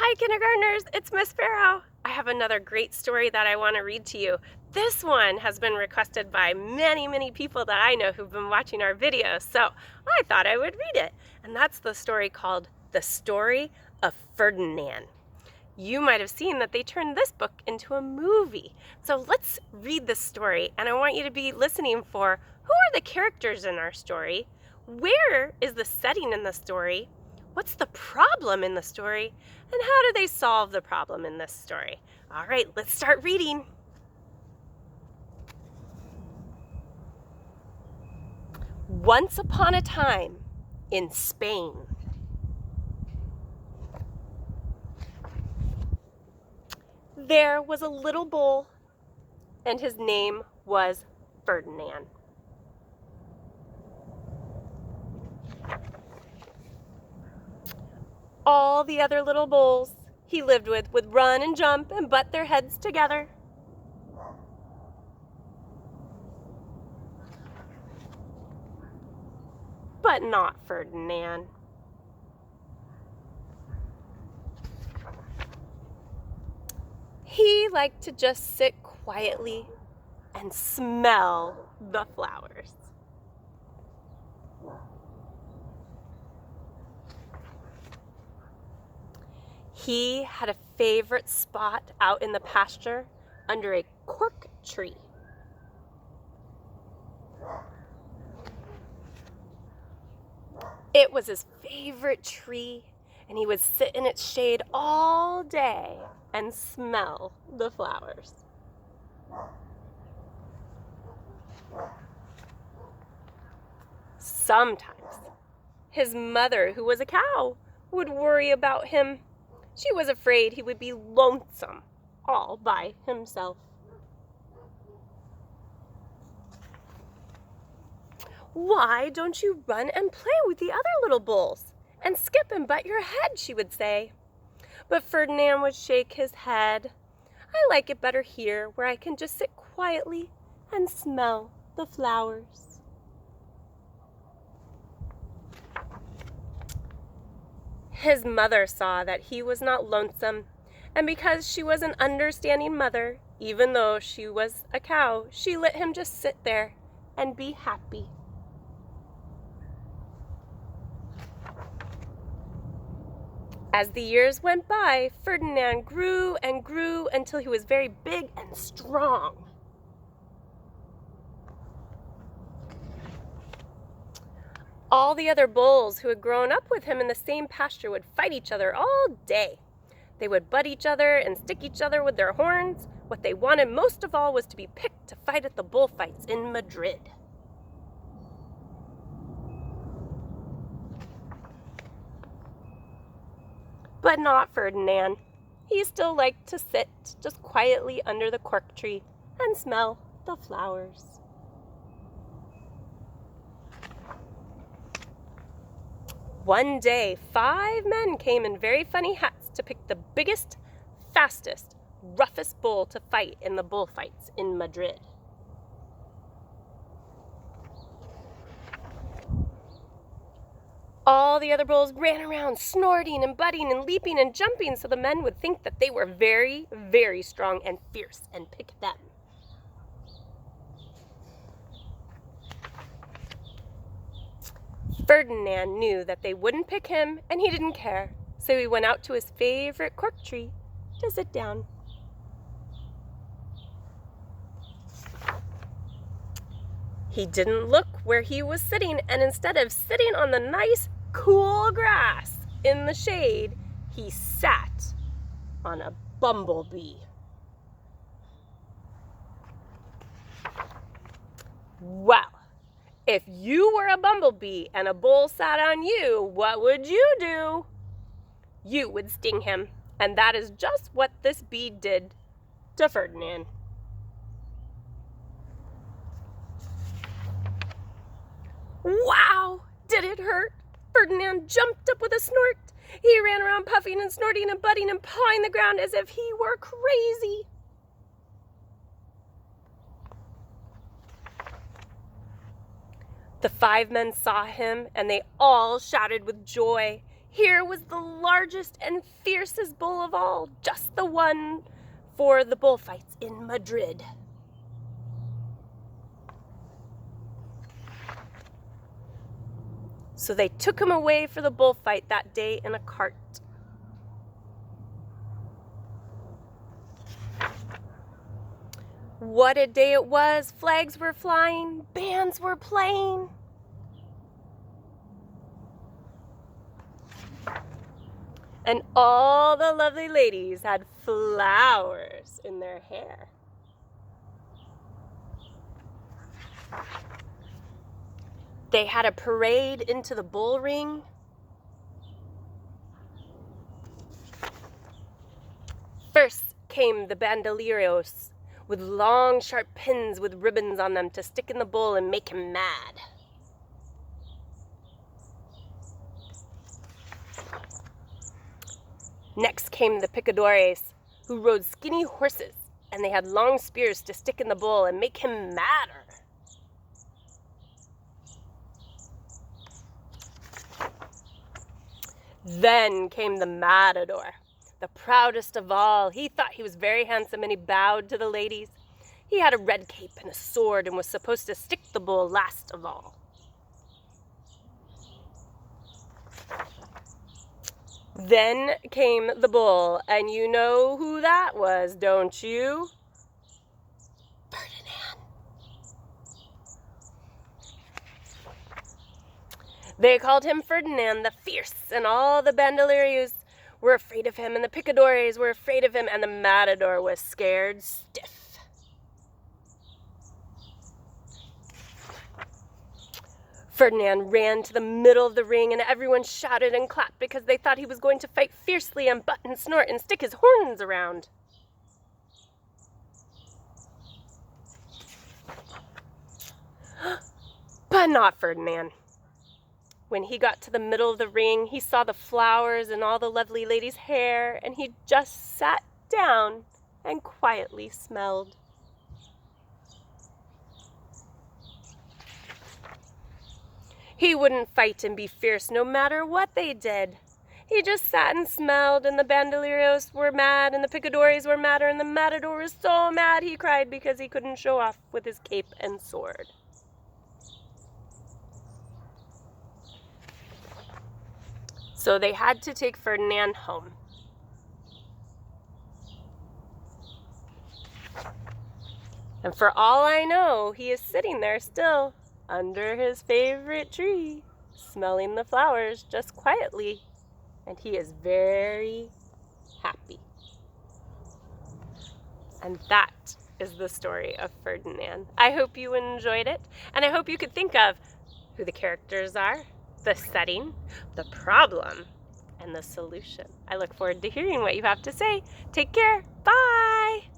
Hi kindergartners, it's Miss Ferro. I have another great story that I want to read to you. This one has been requested by many people that I know who've been watching our videos, so I thought I would read it. And that's the story called The Story of Ferdinand. You might have seen that they turned this book into a movie. So let's read the story, and I want you to be listening for who are the characters in our story? Where is the setting in the story? What's the problem in the story? And how do they solve the problem in this story? All right, let's start reading. Once upon a time in Spain. There was a little bull, and his name was Ferdinand. All the other little bulls he lived with would run and jump and butt their heads together. But not Ferdinand. He liked to just sit quietly and smell the flowers. He had a favorite spot out in the pasture under a cork tree. It was his favorite tree, and he would sit in its shade all day and smell the flowers. Sometimes his mother, who was a cow, would worry about him. She was afraid he would be lonesome all by himself. "Why don't you run and play with the other little bulls and skip and butt your head?" she would say. But Ferdinand would shake his head. "I like it better here, where I can just sit quietly and smell the flowers." His mother saw that he was not lonesome, and because she was an understanding mother, even though she was a cow, she let him just sit there and be happy. As the years went by, Ferdinand grew and grew until he was very big and strong. All the other bulls who had grown up with him in the same pasture would fight each other all day. They would butt each other and stick each other with their horns. What they wanted most of all was to be picked to fight at the bullfights in Madrid. But not Ferdinand. He still liked to sit just quietly under the cork tree and smell the flowers. One day, 5 men came in very funny hats to pick the biggest, fastest, roughest bull to fight in the bullfights in Madrid. All the other bulls ran around snorting and butting and leaping and jumping so the men would think that they were very strong and fierce and pick them. Ferdinand knew that they wouldn't pick him, and he didn't care, so he went out to his favorite cork tree to sit down. He didn't look where he was sitting, and instead of sitting on the nice, cool grass in the shade, he sat on a bumblebee. Well, if you were a bumblebee and a bull sat on you, what would you do? You would sting him, and that is just what this bee did to Ferdinand. Wow! Did it hurt? Ferdinand jumped up with a snort. He ran around puffing and snorting and butting and pawing the ground as if he were crazy. The 5 men saw him, and they all shouted with joy. Here was the largest and fiercest bull of all, just the one for the bullfights in Madrid. So they took him away for the bullfight that day in a cart. What a day it was! Flags were flying, bands were playing. And all the lovely ladies had flowers in their hair. They had a parade into the bull ring. First came the bandoleros with long, sharp pins with ribbons on them to stick in the bull and make him mad. Next came the picadores, who rode skinny horses, and they had long spears to stick in the bull and make him madder. Then came the matador, the proudest of all. He thought he was very handsome, and he bowed to the ladies. He had a red cape and a sword and was supposed to stick the bull last of all. Then came the bull, and you know who that was, don't you? Ferdinand. They called him Ferdinand the Fierce, and all the bandoleros were afraid of him, and the picadores were afraid of him, and the matador was scared stiff. Ferdinand ran to the middle of the ring, and everyone shouted and clapped because they thought he was going to fight fiercely and butt and snort and stick his horns around. But not Ferdinand. When he got to the middle of the ring, he saw the flowers and all the lovely ladies' hair, and he just sat down and quietly smelled. He wouldn't fight and be fierce no matter what they did. He just sat and smelled, and the bandoleros were mad, and the picadores were madder, and the matador was so mad he cried because he couldn't show off with his cape and sword. So they had to take Ferdinand home. And for all I know, he is sitting there still, under his favorite tree, smelling the flowers just quietly, and he is very happy. And that is the story of Ferdinand. I hope you enjoyed it, and I hope you could think of who the characters are, the setting, the problem, and the solution. I look forward to hearing what you have to say. Take care. Bye!